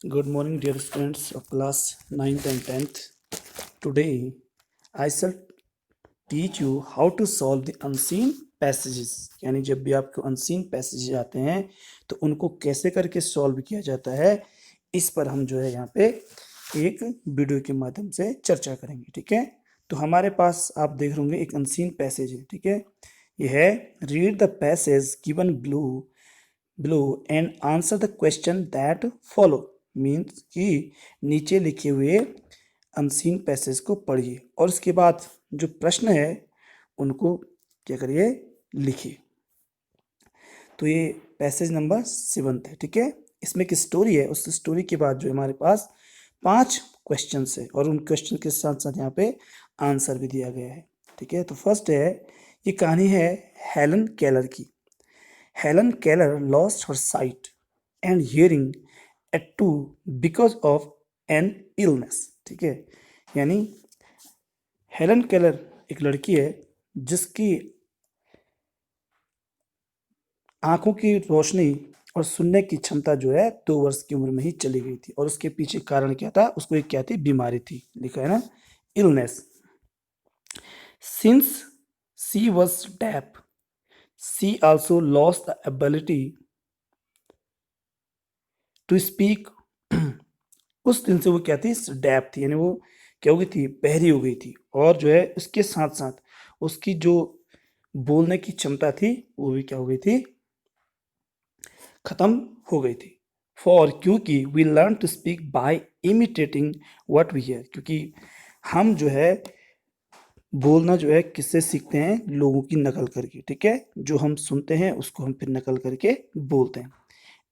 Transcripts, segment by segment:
Good morning, dear students of class 9th and 10th. Today, I shall teach you how to solve the unseen passages. यानी जब भी आपको unseen passages आते हैं तो उनको कैसे करके सॉल्व किया जाता है, इस पर हम जो है यहाँ पे एक वीडियो के माध्यम से चर्चा करेंगे। ठीक है, तो हमारे पास आप देख रहे होंगे एक अनसीन पैसेज है। ठीक है, ये है read the passage given below and answer the question that follow। Means कि नीचे लिखे हुए अनसीन पैसेज को पढ़िए और उसके बाद जो प्रश्न है उनको क्या करिए, लिखिए। तो ये पैसेज नंबर 7 है। ठीक है, इसमें एक स्टोरी है, उस स्टोरी के बाद जो हमारे पास 5 क्वेश्चन है और उन क्वेश्चन के साथ साथ यहाँ पे आंसर भी दिया गया है। ठीक है, तो फर्स्ट है, ये कहानी है हेलन केलर की। Helen Keller lost her sight and hearing at 2 because of an illness। ठीक है, यानी हेलन केलर एक लड़की है जिसकी आंखों की रोशनी और सुनने की क्षमता जो है 2 वर्ष की उम्र में ही चली गई थी। और उसके पीछे कारण क्या था, उसको एक क्या थी, बीमारी थी, लिखा है ना, illness. Since she was deaf she also lost the ability to speak। उस दिन से वो क्या थी, डेफ थी, यानी वो क्या हो गई थी, बहरी हो गई थी। और जो है उसके साथ साथ उसकी जो बोलने की क्षमता थी वो भी क्या हो गई थी, खत्म हो गई थी। फॉर क्योंकि we learn to speak by imitating what we hear. क्योंकि हम जो है बोलना जो है किससे सीखते हैं, लोगों की नकल करके। ठीक है, जो हम सुनते हैं उसको हम फिर नकल करके बोलते हैं।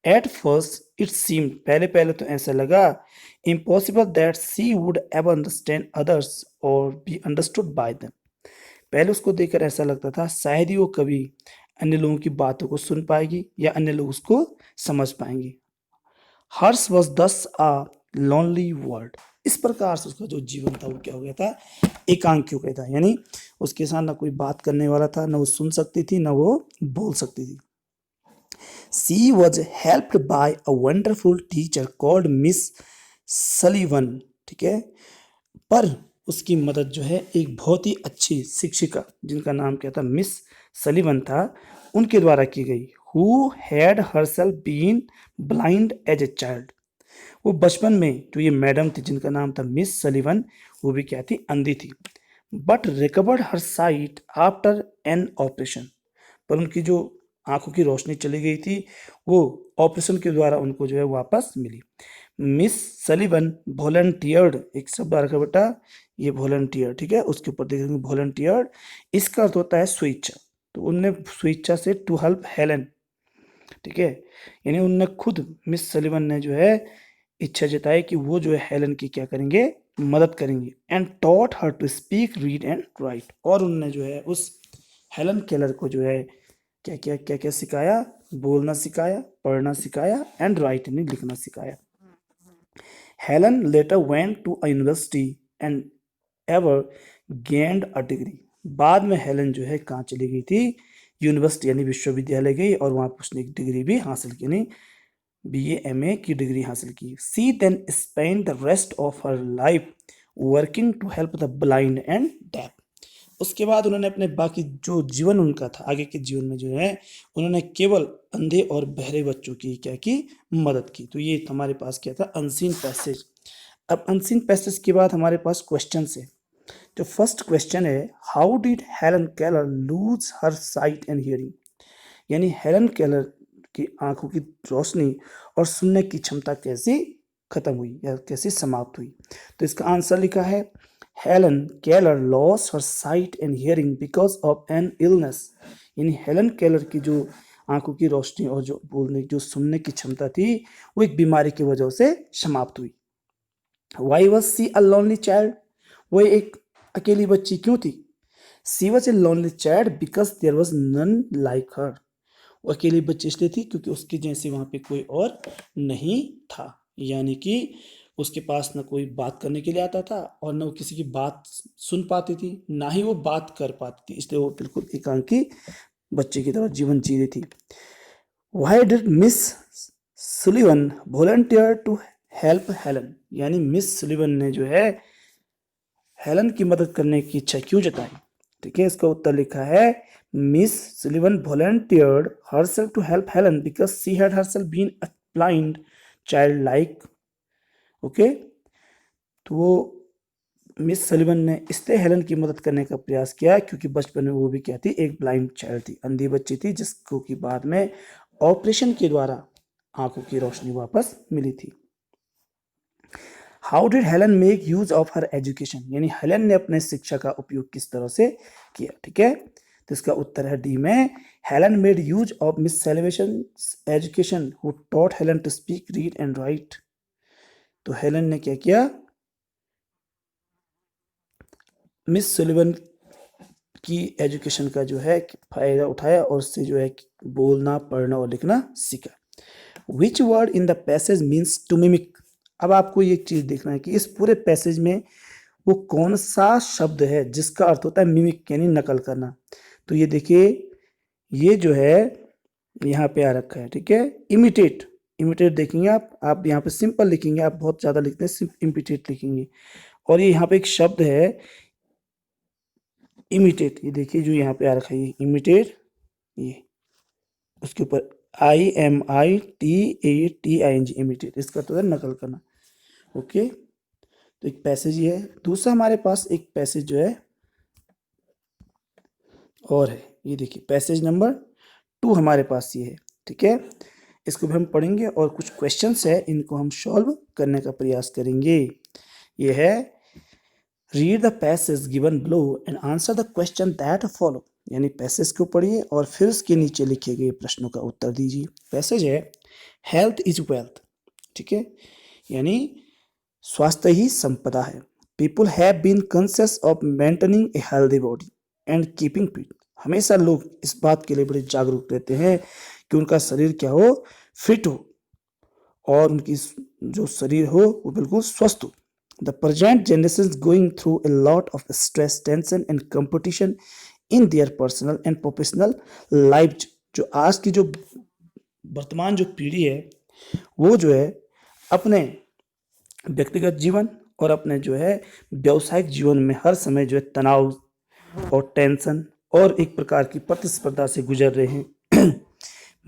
एट फर्स्ट इट सीम, पहले पहले तो ऐसा लगा, impossible that she would ever understand others और बी अंडरस्टूड बाय देम। पहले उसको देखकर ऐसा लगता था शायद ही वो कभी अन्य लोगों की बातों को सुन पाएगी या अन्य लोग उसको समझ पाएंगे। हर्ष वॉज दस अ लॉनली वर्ल्ड। इस प्रकार से उसका जो जीवन था वो क्या हो गया था, एकांकी हो गया था। यानी उसके साथ ना कोई बात करने वाला था, ना वो सुन सकती थी, ना वो बोल सकती थी। She was helped by a wonderful teacher called Miss Sullivan। ठीक है, पर उसकी मदद जो है एक बहुत ही अच्छी शिक्षिका जिनका नाम क्या था, मिस सलीवन था, उनके द्वारा की गई। Who had herself been blind as a child. वो बचपन में जो ये मैडम थी जिनका नाम था मिस सलीवन, वो भी क्या थी, अंधी थी। But recovered her site after an operation. पर उनकी जो आंखों की रोशनी चली गई थी वो ऑपरेशन के द्वारा उनको जो है वापस मिली। मिस सलीवन वॉलंटियर्ड, एक शब्द आ रखा बेटा, ये वॉलंटियर। ठीक है, उसके ऊपर देखेंगे वॉलंटियर्ड, इसका अर्थ होता है स्वेच्छा। तो उनने स्वेच्छा से टू हेल्प हेलन। ठीक है, यानी उनने खुद, मिस सलीवन ने जो है इच्छा जताई कि वो जो है हेलन की क्या करेंगे, मदद करेंगे। And taught her to speak read and write. और उनने जो है उस हेलन केलर को जो है क्या क्या सिखाया, बोलना सिखाया, पढ़ना सिखाया, एंड राइट यानी लिखना सिखाया। Helen later went to a university and ever gained a degree. बाद में हेलन जो है कहाँ चली गई थी, यूनिवर्सिटी यानी विश्वविद्यालय गई और वहाँ पर उसने एक डिग्री भी हासिल की, यानी BA MA की डिग्री हासिल की। She then spend the rest of her life working to help the blind and deaf. उसके बाद उन्होंने अपने बाकी जो जीवन उनका था, आगे के जीवन में जो है उन्होंने केवल अंधे और बहरे बच्चों की क्या की, मदद की। तो ये हमारे पास क्या था, अनसीन पैसेज। अब अनसीन पैसेज के बाद हमारे पास क्वेश्चन है। जो फर्स्ट क्वेश्चन है, how did Helen Keller lose her site and hearing. यानी हेलन केलर की आंखों की रोशनी और सुनने की क्षमता कैसे खत्म हुई या कैसे समाप्त हुई। तो इसका आंसर लिखा है, Helen Keller loss her site and hearing because of an illness. यानी हेलन केलर की जो आंखों की रोशनी और जो बोलने जो सुनने की क्षमता थी वो एक बीमारी की वजह से समाप्त हुई। Why was she a lonely child. वो एक अकेली बच्ची क्यों थी। She was a lonely child because there was none like her. वो अकेली बच्ची इसलिए थी क्योंकि उसके जैसे वहाँ पे कोई और नहीं था। यानी कि उसके पास ना कोई बात करने के लिए आता था और ना वो किसी की बात सुन पाती थी, ना ही वो बात कर पाती थी, इसलिए वो बिल्कुल एकांकी बच्चे की तरह जीवन जी रही थी। Why did Miss Sullivan volunteer to help Helen, यानी मिस सुलिवन ने जो है हेलन की मदद करने की इच्छा क्यों जताई? ठीक है, इसका उत्तर लिखा है miss Sullivan volunteered herself to help Helen because she had herself been a blind child like. Okay, तो वो मिस सलीवन ने इसलिए हेलन की मदद करने का प्रयास किया क्योंकि बचपन में वो भी क्या थी, एक ब्लाइंड चाइल्ड थी, अंधी बच्ची थी, जिसको कि बाद में ऑपरेशन के द्वारा आंखों की रोशनी वापस मिली थी। How did Helen make use of her education, यानी हेलन ने अपने शिक्षा का उपयोग किस तरह से किया? ठीक है, तो इसका उत्तर है डी में, Helen made use of Miss Sullivan's education who taught Helen to speak, read and write. तो हेलन ने क्या किया, मिस सुलिवन की एजुकेशन का जो है फायदा उठाया और उससे जो है बोलना, पढ़ना और लिखना सीखा। Which word in the passage means to mimic. अब आपको ये चीज देखना है कि इस पूरे पैसेज में वो कौन सा शब्द है जिसका अर्थ होता है मिमिक, यानी नकल करना। तो ये देखिए, ये जो है यहाँ पे आ रखा है, ठीक है, इमिटेट। इमिटेट देखेंगे आप यहाँ पे सिंपल लिखेंगे, आप बहुत ज्यादा लिखते हैं, सिर्फ इमिटेट लिखेंगे। और ये यहाँ पे एक शब्द है इमिटेट, ये देखिए जो यहाँ पे आ रखा है, ये इमिटेट, ये उसके ऊपर IMITATING, इमिटेट, इसका तो है नकल करना। ओके, तो एक पैसेज ये है। दूसरा हमारे पास एक पैसेज जो है और है, ये देखिए पैसेज नंबर 2 हमारे पास ये है। ठीक है, इसको भी हम पढ़ेंगे और कुछ क्वेश्चंस है, इनको हम सॉल्व करने का प्रयास करेंगे। ये है, read the passage given below and answer the question that follow, यानी पैसेज को पढ़िए और फिर उसके नीचे लिखे गए प्रश्नों का उत्तर दीजिए। पैसेज है, हेल्थ इज वेल्थ, ठीक है, यानी स्वास्थ्य ही संपदा है। People have been conscious of maintaining a healthy body and keeping fit, हमेशा लोग इस बात के लिए बड़े जागरूक रहते हैं कि उनका शरीर क्या हो, फिट हो, और उनकी जो शरीर हो वो बिल्कुल स्वस्थ हो। The present generation is going through a lot of stress, tension and competition in their personal and professional lives। जो आज की जो वर्तमान जो पीढ़ी है वो जो है अपने व्यक्तिगत जीवन और अपने जो है व्यावसायिक जीवन में हर समय जो है तनाव और टेंशन और एक प्रकार की प्रतिस्पर्धा से गुजर रहे हैं।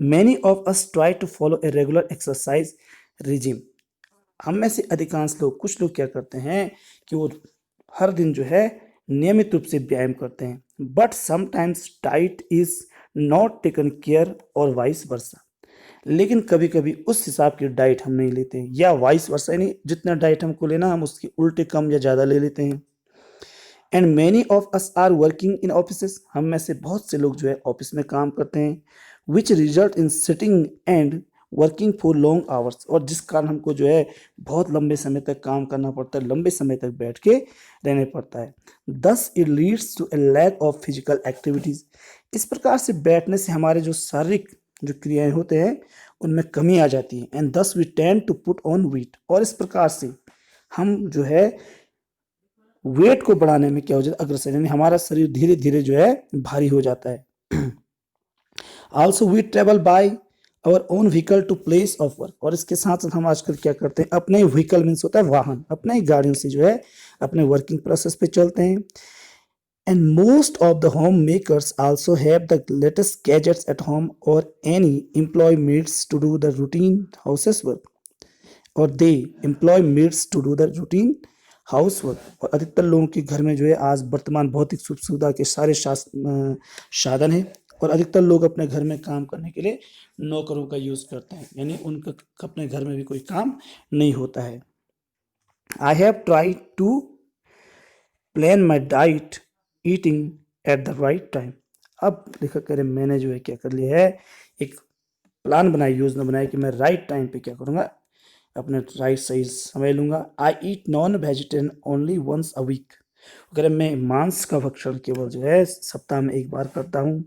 Many of us try to follow a regular exercise regime। हम में से अधिकांश लोग, कुछ लोग क्या करते हैं कि वो हर दिन जो है नियमित रूप से व्यायाम करते हैं, but sometimes diet is not taken care और वाइस वर्सा, लेकिन कभी कभी उस हिसाब की डाइट हम नहीं लेते हैं, या वाइस वर्सा, यानी जितना डाइट हमको लेना हम उसके उल्टे कम या ज़्यादा ले लेते हैं। And many of us are working in office, हम में से बहुत से लोग जो है ऑफिस में काम करते हैं, which result in sitting and working for long hours, और जिस कारण हमको जो है बहुत लंबे समय तक काम करना पड़ता है, लंबे समय तक बैठ के रहने पड़ता है। Thus it leads to a lack of physical activities, इस प्रकार से बैठने से हमारे जो शारीरिक जो क्रियाएं होते हैं उनमें कमी आ जाती है। And thus we tend to put on weight, और इस प्रकार से हम जो है वेट को बढ़ाने में क्या हो जाता है, अग्रसर, यानी हमारा शरीर धीरे धीरे जो है भारी हो जाता है। Also we travel by our own vehicle to place of work, और इसके साथ साथ हम आजकल क्या करते हैं, अपने व्हीकल मीन्स होता है वाहन, अपने ही गाड़ियों से जो है अपने वर्किंग प्रोसेस पे चलते हैं। And most of the home makers also have the latest gadgets at home और any employ needs to do the routine houses work, और they employ needs to do the routine house work, और अधिकतर लोगों के घर में जो है आज वर्तमान भौतिक सुख सुविधा के सारे साधन हैं, और अधिकतर लोग अपने घर में काम करने के लिए नौकरों का यूज करते हैं, यानी उनका अपने घर में भी कोई काम नहीं होता है। I have try to plan my diet eating at the right time. अब लेखक कह रहे मैंने जो है क्या कर लिया है, एक प्लान बनाई, योजना बनाई कि मैं राइट टाइम पे क्या करूँगा, अपने राइट सही समय लूँगा। I eat non vegetarian only once a week, अगर मैं मांस का भक्षण केवल जो है सप्ताह में एक बार करता हूँ।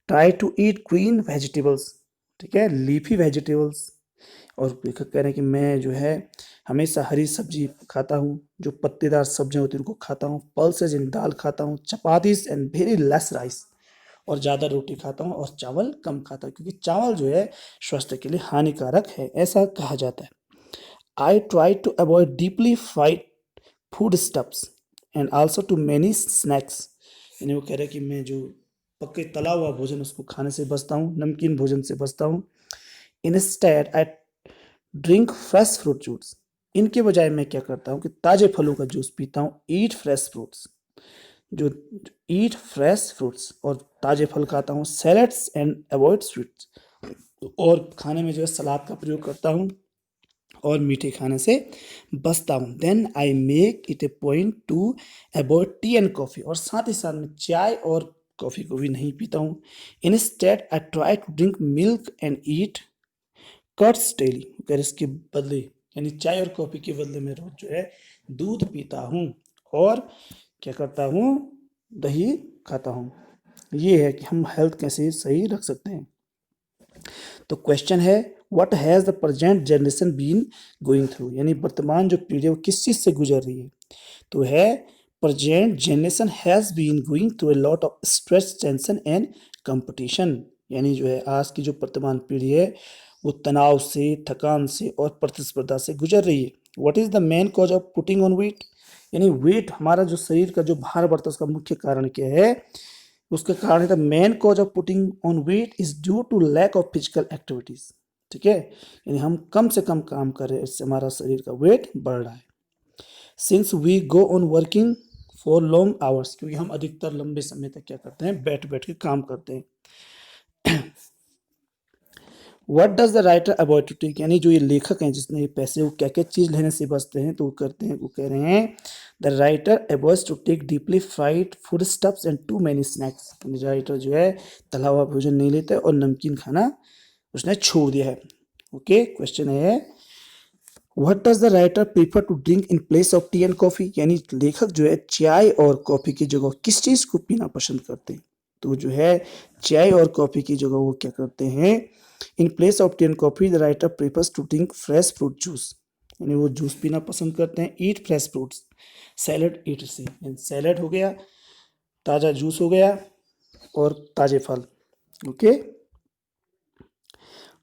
Try to eat green vegetables, ठीक है, लीफी वेजिटेबल्स, और लेखक कह रहे हैं कि मैं जो है हमेशा हरी सब्जी खाता हूँ, जो पत्तेदार सब्जियाँ होती हैं उनको खाता हूँ। पल्सेज इन दाल खाता हूँ, chapatis and very less rice, और ज़्यादा रोटी खाता हूँ और चावल कम खाता हूँ, क्योंकि चावल जो है स्वास्थ्य के लिए हानिकारक है, ऐसा कहा जाता है। I try to avoid deeply fried foodstuffs and also to many snacks. यानी वो कह रहे हैं कि मैं जो पक्के तला हुआ भोजन उसको खाने से बचता हूँ, नमकीन भोजन से बचता हूँ. Instead, I drink fresh fruit juice. इनके बजाय मैं क्या करता हूँ कि ताजे फलों का जूस पीता हूँ. Eat fresh fruits. जो eat fresh fruits और ताजे फल खाता हूँ. Salads and avoid sweets. और खाने में जो है सलाद का प्रयोग करता हूँ और मीठे खाने से बचता हूँ. Then I make it a point to avoid tea and coffee. और साथ ही साथ में चाय और कॉफ़ी को भी नहीं पीता हूँ. Instead I try to drink milk and eat nuts daily. अगर इसके बदले यानी चाय और कॉफ़ी के बदले मैं रोज जो है दूध पीता हूँ और क्या करता हूँ, दही खाता हूँ. ये है कि हम हेल्थ कैसे सही रख सकते हैं. तो क्वेश्चन है what has the present generation been going through. यानी वर्तमान जो पीढ़ी है वो किस चीज़ से गुजर रही है. तो है present generation has been going through a lot of stress tension and competition. यानी जो है आज की जो वर्तमान पीढ़ी है वो तनाव से, थकान से और प्रतिस्पर्धा से गुजर रही है. What is the main cause of putting on weight. यानी वेट हमारा जो शरीर का जो भार बढ़ता है उसका मुख्य कारण क्या है. उसका कारण है the main cause of putting on weight is due to lack of physical activities. ठीक है, यानी हम कम से कम काम कर रहे हैं, इससे हमारा शरीर का वेट बढ़ रहा है. Since we go on working for long hours. क्योंकि हम अधिकतर लंबे समय तक क्या करते हैं, बैठ बैठ के काम करते हैं. What does the writer avoid to take. यानी जो ये लेखक हैं जिसने ये पैसे वो क्या क्या चीज़ लेने से बचते हैं, तो वो करते हैं, वो कह रहे हैं the writer avoids to take deeply fried food stuffs and too many snacks. Writer जो है तला हुआ भोजन नहीं लेता है और नमकीन खाना उसने छोड़ दिया है. ओके, क्वेश्चन है what does the writer prefer to drink in place of tea and coffee. यानी लेखक जो है चाय और कॉफ़ी की जगह किस चीज़ को पीना पसंद करते हैं. तो जो है चाय और कॉफ़ी की जगह वो क्या करते हैं, in place of tea and coffee the writer prefers to drink fresh fruit juice. यानी वो जूस पीना पसंद करते हैं. Eat fresh fruits. Salad eat से सैलड हो गया, ताज़ा जूस हो गया और ताज़े फल. Okay.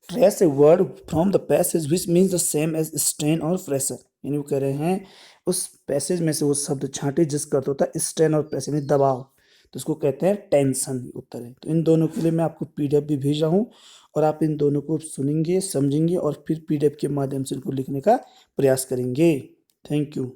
Trace a word from the passage which means the same as strain or pressure. यानी वो कह रहे हैं उस पैसेज में से वो शब्द छांटे जिसका अर्थ होता है स्ट्रेन और प्रेशर यानी दबाव, तो उसको कहते हैं टेंशन. उत्तर है. तो इन दोनों के लिए मैं आपको पीडीएफ भी भेज रहा हूँ और आप इन दोनों को सुनेंगे, समझेंगे और फिर पीडीएफ के माध्यम से इनको लिखने का प्रयास करेंगे. Thank you.